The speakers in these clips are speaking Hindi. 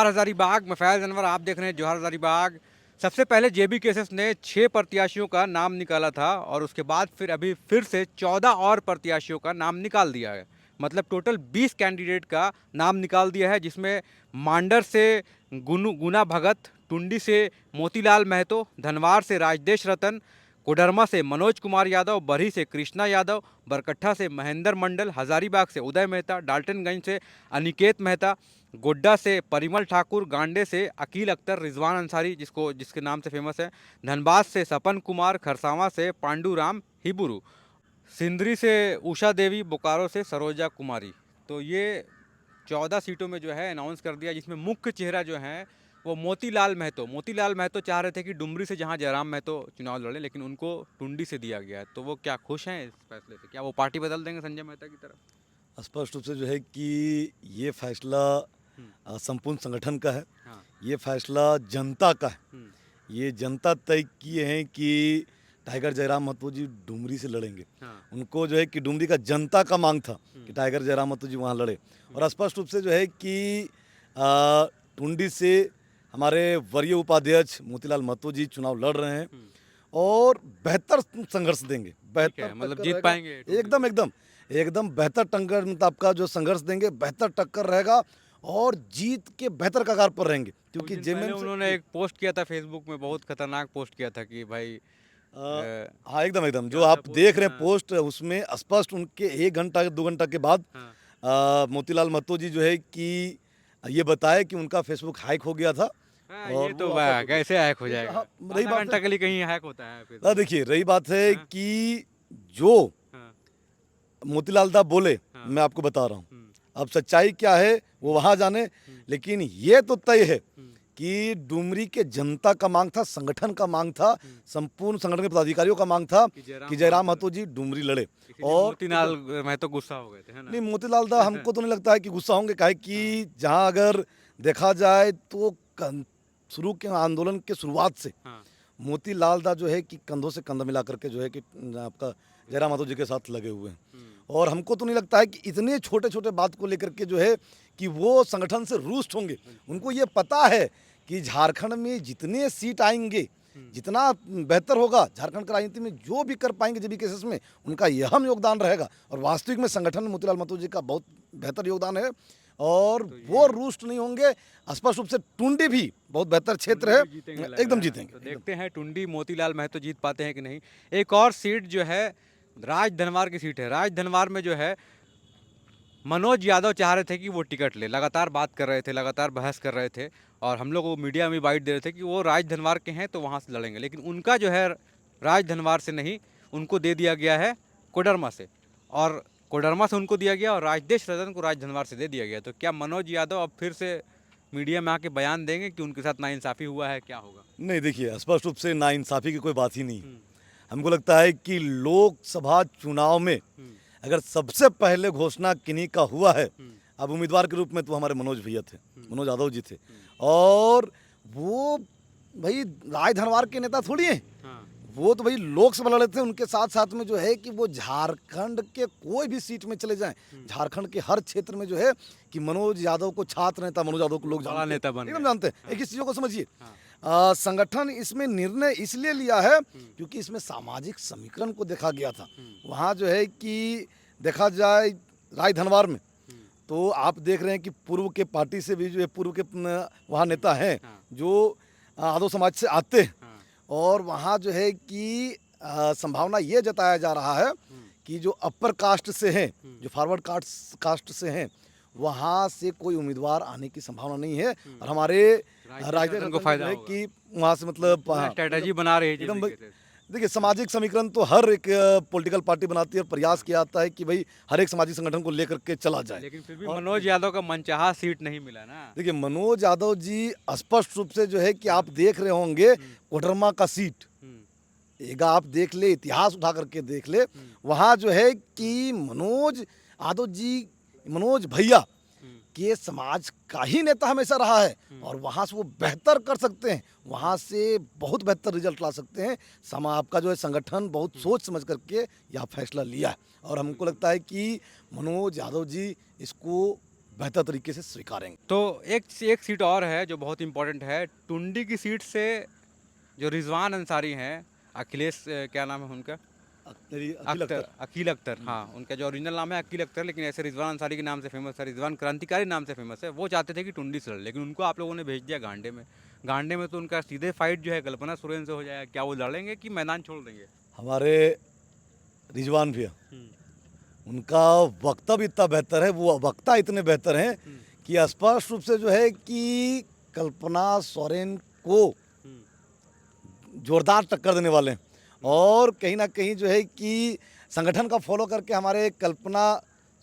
जोहार हजारीबाग में फैज अनवर आप देख रहे हैं जोहार हजारीबाग। सबसे पहले जेबी केसेस ने 6 प्रत्याशियों का नाम निकाला था और उसके बाद फिर से 14 और प्रत्याशियों का नाम निकाल दिया है। मतलब टोटल 20 कैंडिडेट का नाम निकाल दिया है, जिसमें मांडर से गुना भगत, टुंडी से मोतीलाल महतो, धनवार से राजदेश रतन, कोडरमा से मनोज कुमार यादव, बरही से कृष्णा यादव, बरकट्ठा से महेंद्र मंडल, हजारीबाग से उदय मेहता, डाल्टनगंज से अनिकेत मेहता, गोड्डा से परिमल ठाकुर, गांडे से अकील अख्तर रिजवान अंसारी जिसके नाम से फेमस है, धनबाद से सपन कुमार, खरसावां से पांडुराम हिबुरु, सिंदरी से उषा देवी, बोकारो से सरोजा कुमारी। तो ये 14 सीटों में जो है अनाउंस कर दिया, जिसमें मुख्य चेहरा जो है वो मोतीलाल महतो चाह रहे थे कि डुमरी से जहां जयराम महतो चुनाव लड़े, लेकिन उनको टुंडी से दिया गया है। तो वो क्या खुश हैं इस फैसले से? क्या वो पार्टी बदल देंगे संजय मेहता की तरफ? स्पष्ट रूप से जो है कि ये फैसला संपूर्ण संगठन का है। हाँ। ये फैसला जनता का है। ये जनता तय किए हैं कि टाइगर जयराम महतो जी डुमरी से लड़ेंगे। हाँ। उनको जो है कि डुमरी का जनता का मांग था कि टाइगर जयराम महतो जी वहाँ लड़े, और स्पष्ट रूप से जो है कि टुंडी से हमारे वरीय उपाध्यक्ष मोतीलाल महतो जी चुनाव लड़ रहे हैं और बेहतर संघर्ष देंगे। बेहतर मतलब टक्कर जीत रहेगा। पाएंगे टुंडी एकदम एकदम एकदम बेहतर टक्कर मतलब आपका जो संघर्ष देंगे, बेहतर टक्कर रहेगा और जीत के बेहतर कगार पर रहेंगे, क्योंकि कुछ दिन पहले जेएमएम उन्होंने एक पोस्ट किया था फेसबुक में, बहुत खतरनाक पोस्ट किया था कि भाई हाँ एकदम एकदम जो क्या था आप पोस्ट देख में? रहे हैं पोस्ट, उसमें स्पष्ट उनके 1 घंटा 2 घंटा के बाद मोतीलाल महतो जी जो है कि ये बताए कि उनका फेसबुक हैक हो गया था। हाँ, और ये तो वो वापस हो गया। कैसे हैक हो हाँ, जाएगा? रही आधा बात घंटा है। के लिए कहीं हैक होता है फेसबुक? देखिए रही बात है हाँ। कि जो हाँ। मोतीलाल दा बोले, हाँ। मैं आपको बता रहा हूँ। अब सच्चाई क्या है वो वहाँ जाने, लेकिन ये तो तय है कि डुमरी के जनता का मांग था, संगठन का मांग था, संपूर्ण संगठन के पदाधिकारियों का मांग था कि जयराम महतो जी डुमरी लड़े। और मोतीलाल महतो गुस्सा हो गए थे, है ना? नहीं, मोतीलाल दा हमको तो नहीं लगता है कि गुस्सा होंगे, काहे कि जहाँ अगर देखा जाए तो शुरू के आंदोलन के शुरुआत से हाँ। मोतीलाल दा जो है कि कंधों से कंधा मिला करके जो है कि आपका जयराम महतो जी के साथ लगे हुए हैं। और हमको तो नहीं लगता है कि इतने छोटे छोटे बात को लेकर के जो है कि वो संगठन से रूस्ट होंगे। उनको ये पता है कि झारखंड में जितने सीट आएंगे, जितना बेहतर होगा झारखंड की राजनीति में, जो भी कर पाएंगे जेबी केसेस में, उनका अहम योगदान रहेगा। और वास्तविक में संगठन में मोतीलाल महतो जी का बहुत बेहतर योगदान है और वो रूस्ट नहीं होंगे। स्पष्ट रूप से टुंडी भी बहुत बेहतर क्षेत्र है, एकदम जीतेंगे। तो देखते हैं टुंडी मोतीलाल महतो जीत पाते हैं कि नहीं। एक और सीट जो है राज धनवार की सीट है। राज धनवार में जो है मनोज यादव चाह रहे थे कि वो टिकट ले, लगातार बात कर रहे थे, लगातार बहस कर रहे थे, और हम लोग वो मीडिया में बाइट दे रहे थे कि वो राज धनवार के हैं तो वहाँ से लड़ेंगे, लेकिन उनका जो है राज धनवार से नहीं, उनको दे दिया गया है कोडरमा से, और कोडरमा से उनको दिया गया और राजदेश रतन को राज धनवार से दे दिया गया। तो क्या मनोज यादव अब फिर से मीडिया में आके बयान देंगे कि उनके साथ नाइंसाफ़ी हुआ है? क्या होगा? नहीं, देखिए स्पष्ट रूप से नाइंसाफ़ी की कोई बात ही नहीं। हमको लगता है कि लोकसभा चुनाव में अगर सबसे पहले घोषणा किन्हीं का हुआ है, अब उम्मीदवार के रूप में तो हमारे मनोज भैया थे, मनोज यादव जी थे, और वो भाई राज धनवार के नेता थोड़ी हैं। वो तो भाई लोकसभा लड़े थे, उनके साथ साथ में जो है कि वो झारखंड के कोई भी सीट में चले जाएं, झारखंड के हर क्षेत्र में जो है कि मनोज यादव को छात्र नेता, मनोज यादव को लोग बड़ा नेता बन एकदम गए। जानते हैं। एक इस चीज़ों को समझिए, संगठन इसमें निर्णय इसलिए लिया है क्योंकि इसमें सामाजिक समीकरण को देखा गया था। वहाँ जो है कि देखा जाए राज धनवार में, तो आप देख रहे हैं कि पूर्व के पार्टी से भी जो है पूर्व के वहाँ नेता हैं जो यादव समाज से आते हैं, और वहाँ जो है कि संभावना ये जताया जा रहा है कि जो अपर कास्ट से हैं, जो फॉरवर्ड कास्ट से हैं, वहाँ से कोई उम्मीदवार आने की संभावना नहीं है। और हमारे राजनीतिक को फायदा है होगा कि वहाँ से मतलब स्ट्रेटजी बना रही है एकदम जेबी केसेस। देखिए सामाजिक समीकरण तो हर एक पॉलिटिकल पार्टी बनाती है और प्रयास किया जाता है कि भाई हर एक सामाजिक संगठन को लेकर के चला जाए। लेकिन फिर भी मनोज यादव का मनचाहा सीट नहीं मिला ना। देखिए मनोज यादव जी स्पष्ट रूप से जो है कि आप देख रहे होंगे कोडरमा का सीट, एक आप देख ले, इतिहास उठा करके देख ले, वहाँ जो है कि मनोज यादव जी, मनोज भैया के समाज का ही नेता हमेशा रहा है, और वहाँ से वो बेहतर कर सकते हैं, वहाँ से बहुत बेहतर रिजल्ट ला सकते हैं। आपका जो है संगठन बहुत सोच समझ करके यह फैसला लिया है, और हमको लगता है कि मनोज यादव जी इसको बेहतर तरीके से स्वीकारेंगे। तो एक सीट और है जो बहुत इंपॉर्टेंट है। टुंडी की सीट से जो रिजवान अंसारी हैं, अखिलेश क्या नाम है उनका, अखिल अख्तर, अख्तर। अकील अख्तर, हाँ उनका जो ओरिजिनल नाम है अकील अख्तर, लेकिन ऐसे रिजवान अंसारी के नाम से फेमस है, रिजवान क्रांतिकारी नाम से फेमस है। वो चाहते थे कि टुंडी से लड़े, लेकिन उनको आप लोगों ने भेज दिया गांडे में। गांडे में तो उनका सीधे फाइट जो है कल्पना सोरेन से हो जाएगा। क्या वो लड़ेंगे कि मैदान छोड़ देंगे? हमारे रिजवान भैया, उनका वक्तव्य इतना बेहतर है, वो वक्ता इतने बेहतर हैं कि स्पष्ट रूप से जो है कि कल्पना सोरेन को जोरदार टक्कर देने वाले हैं। और कहीं ना कहीं जो है कि संगठन का फॉलो करके हमारे कल्पना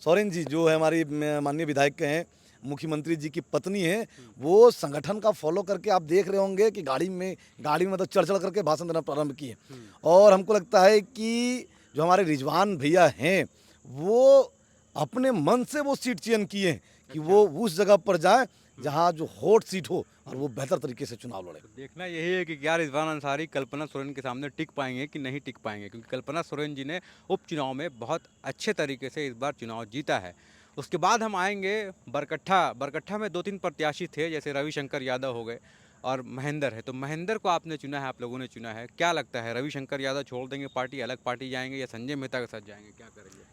सोरेन जी जो है हमारी माननीय विधायक हैं, मुख्यमंत्री जी की पत्नी है, वो संगठन का फॉलो करके आप देख रहे होंगे कि गाड़ी में मतलब चढ़ चढ़ करके भाषण देना प्रारंभ किए। और हमको लगता है कि जो हमारे रिजवान भैया हैं वो अपने मन से वो सीट चयन किए हैं कि वो उस जगह पर जाए जहाँ जो हॉट सीट हो और वो बेहतर तरीके से चुनाव लड़े। तो देखना यही है कि क्या रिजवान अंसारी कल्पना सोरेन के सामने टिक पाएंगे कि नहीं टिक पाएंगे, क्योंकि कल्पना सोरेन जी ने उपचुनाव में बहुत अच्छे तरीके से इस बार चुनाव जीता है। उसके बाद हम आएंगे बरकट्ठा। बरकट्ठा में 2-3 प्रत्याशी थे, जैसे रविशंकर यादव हो गए और महेंद्र है। तो महेंद्र को आपने चुना है, आप लोगों ने चुना है। क्या लगता है, रविशंकर यादव छोड़ देंगे पार्टी, अलग पार्टी जाएंगे, या संजय मेहता के साथ जाएंगे, क्या करेंगे?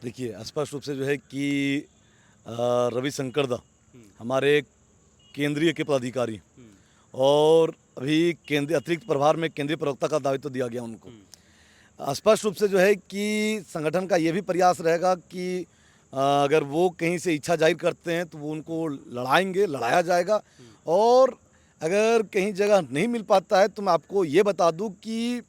देखिए स्पष्ट रूप से जो है कि रविशंकर दा हमारे केंद्रीय के पदाधिकारी और अभी केंद्रीय अतिरिक्त प्रभार में केंद्रीय प्रवक्ता का दायित्व दिया गया उनको। स्पष्ट रूप से जो है कि संगठन का ये भी प्रयास रहेगा कि अगर वो कहीं से इच्छा जाहिर करते हैं तो वो उनको लड़ाएंगे, लड़ाया जाएगा। और अगर कहीं जगह नहीं मिल पाता है तो मैं आपको ये बता दूं कि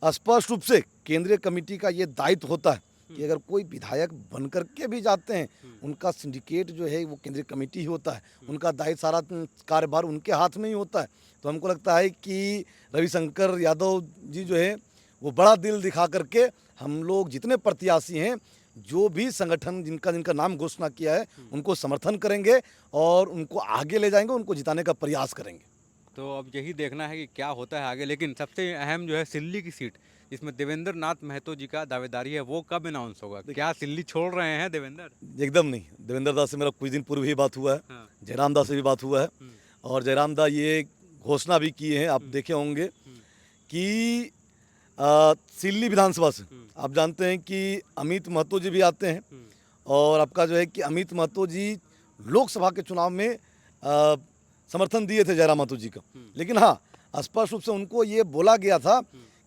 स्पष्ट रूप से केंद्रीय कमेटी का ये दायित्व होता है कि अगर कोई विधायक बन करके भी जाते हैं, उनका सिंडिकेट जो है वो केंद्रीय कमेटी ही होता है, उनका दायित्व सारा कार्यभार उनके हाथ में ही होता है। तो हमको लगता है कि रविशंकर यादव जी जो है वो बड़ा दिल दिखा करके हम लोग जितने प्रत्याशी हैं, जो भी संगठन जिनका नाम घोषणा किया है, उनको समर्थन करेंगे और उनको आगे ले जाएंगे, उनको जिताने का प्रयास करेंगे। तो अब यही देखना है कि क्या होता है आगे। लेकिन सबसे अहम जो है सिल्ली की सीट, जिसमें देवेंद्र नाथ महतो जी का दावेदारी है, वो कब अनाउंस होगा? क्या सिल्ली छोड़ रहे हैं देवेंद्र? एकदम नहीं। देवेंद्र दास से मेरा कुछ दिन पूर्व ही बात हुआ है, हाँ। जयराम दास से भी बात हुआ है और जयराम दास ये घोषणा भी किए हैं, आप देखे होंगे कि सिल्ली विधानसभा से आप जानते हैं कि अमित महतो जी भी आते हैं और आपका जो है कि अमित महतो जी लोकसभा के चुनाव में समर्थन दिए थे जयराम महतो जी का। लेकिन हाँ, स्पष्ट रूप से उनको ये बोला गया था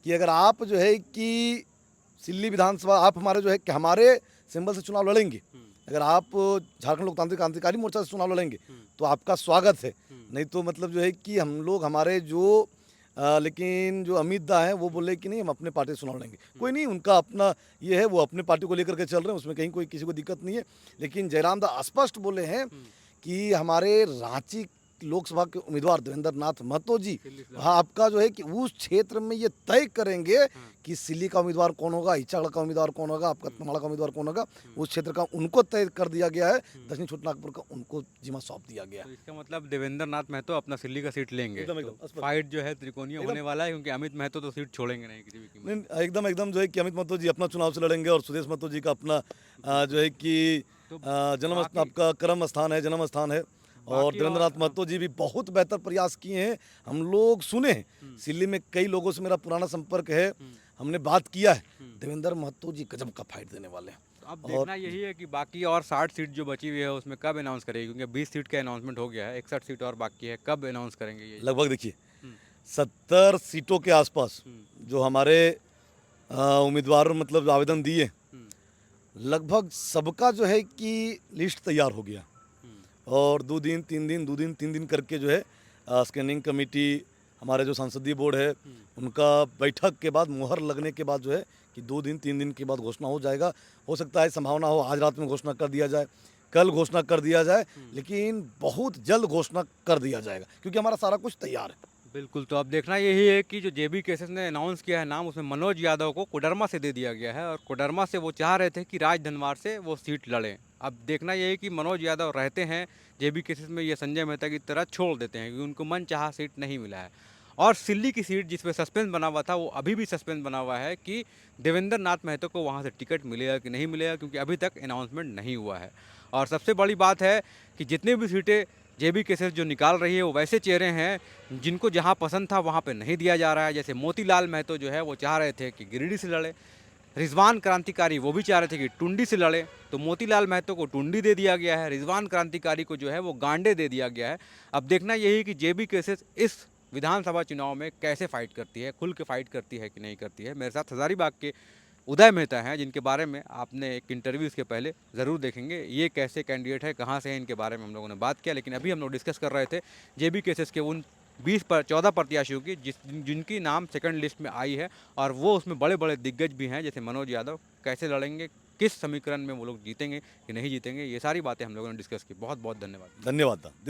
कि अगर आप जो है कि सिल्ली विधानसभा आप हमारे जो है कि हमारे सिंबल से चुनाव लड़ेंगे, अगर आप झारखंड लोकतांत्रिक क्रांतिकारी मोर्चा से चुनाव लड़ेंगे तो आपका स्वागत है, नहीं तो मतलब जो है कि हम लोग हमारे जो लेकिन जो अमित दा है वो बोले कि नहीं हम अपने पार्टी से चुनाव लड़ेंगे। कोई नहीं, उनका अपना ये है, वो अपने पार्टी को लेकर के चल रहे हैं, उसमें कहीं कोई किसी को दिक्कत नहीं है। लेकिन जयराम दा स्पष्ट बोले हैं कि हमारे रांची लोकसभा के उम्मीदवार देवेंद्र नाथ महतो जी, हाँ आपका जो है कि उस क्षेत्र में ये तय करेंगे कि सिल्ली का उम्मीदवार कौन होगा, इचागढ़ का उम्मीदवार कौन होगा, आपका तमाड़ा का उम्मीदवार कौन होगा, उस क्षेत्र का उनको तय कर दिया गया है। दक्षिण छोटानागपुर का उनको जिम्मा सौंप दिया गया है। तो इसका मतलब देवेंद्र नाथ महतो अपना सिल्ली का सीट लेंगे। तो फाइट जो है त्रिकोणीय होने वाला है, क्योंकि अमित महतो तो सीट छोड़ेंगे नहीं किसी भी कीमत पे। नहीं, एकदम जो है कि अमित महतो जी अपना चुनाव से लड़ेंगे और सुदेश महतो जी का अपना जो है कि जन्म आपका कर्म स्थान है, जन्म स्थान है। और देवेंद्र नाथ महतो जी भी बहुत बेहतर प्रयास किए हैं, हम लोग सुने हैं। सिल्ली में कई लोगों से मेरा पुराना संपर्क है, हमने बात किया है, देवेंद्र महतो जी गजब का फाइट देने वाले हैं। अब देखना यही है कि बाकी और 60 सीट जो बची हुई है उसमें कब अनाउंस करेगी, क्योंकि 20 सीट का अनाउंसमेंट हो गया है, 61 सीट और बाकी है। कब अनाउंस करेंगे ये? लगभग देखिए 70 सीटों के आसपास जो हमारे उम्मीदवार मतलब आवेदन दिए, लगभग सबका जो है कि लिस्ट तैयार हो गया और 2 दिन 3 दिन करके जो है स्कैनिंग कमेटी, हमारे जो संसदीय बोर्ड है, उनका बैठक के बाद मुहर लगने के बाद जो है कि 2 दिन 3 दिन के बाद घोषणा हो जाएगा। हो सकता है संभावना हो आज रात में घोषणा कर दिया जाए, कल घोषणा कर दिया जाए, लेकिन बहुत जल्द घोषणा कर दिया जाएगा क्योंकि हमारा सारा कुछ तैयार है। बिल्कुल। तो अब देखना यही है कि जो जेबी केसेस ने अनाउंस किया है नाम, उसमें मनोज यादव को कोडरमा से दे दिया गया है और कोडरमा से वो चाह रहे थे कि राजधनवार से वो सीट लड़ें। अब देखना यही है कि मनोज यादव रहते हैं जेबी केसेस में, ये संजय मेहता की तरह छोड़ देते हैं क्योंकि उनको मन चाहा सीट नहीं मिला है। और सिल्ली की सीट जिस पे सस्पेंस बना हुआ था वो अभी भी सस्पेंस बना हुआ है कि देवेंद्र नाथ महतो को वहाँ से टिकट मिलेगा कि नहीं मिलेगा, क्योंकि अभी तक अनाउंसमेंट नहीं हुआ है। और सबसे बड़ी बात है कि जितनी भी सीटें जेबी केसेस जो निकाल रही है वो वैसे चेहरे हैं जिनको जहाँ पसंद था वहाँ पे नहीं दिया जा रहा है। जैसे मोतीलाल महतो जो है वो चाह रहे थे कि गिरिडीह से लड़े, रिजवान क्रांतिकारी वो भी चाह रहे थे कि टुंडी से लड़े, तो मोतीलाल महतो को टुंडी दे दिया गया है, रिजवान क्रांतिकारी को जो है वो गांडे दे दिया गया है। अब देखना यही कि जेबी केसेस इस विधानसभा चुनाव में कैसे फाइट करती है, खुल के फाइट करती है कि नहीं करती है। मेरे साथ हज़ारीबाग के उदय मेहता हैं जिनके बारे में आपने एक इंटरव्यू इसके पहले ज़रूर देखेंगे। ये कैसे कैंडिडेट है, कहाँ से हैं, इनके बारे में हम लोगों ने बात किया। लेकिन अभी हम लोग डिस्कस कर रहे थे जेबी केसेस के उन 14 प्रत्याशियों की जिनकी नाम सेकंड लिस्ट में आई है, और वो उसमें बड़े बड़े दिग्गज भी हैं जैसे मनोज यादव। कैसे लड़ेंगे, किस समीकरण में वो लोग जीतेंगे कि नहीं जीतेंगे, ये सारी बातें हम लोगों ने डिस्कस की। बहुत बहुत धन्यवाद। धन्यवाद।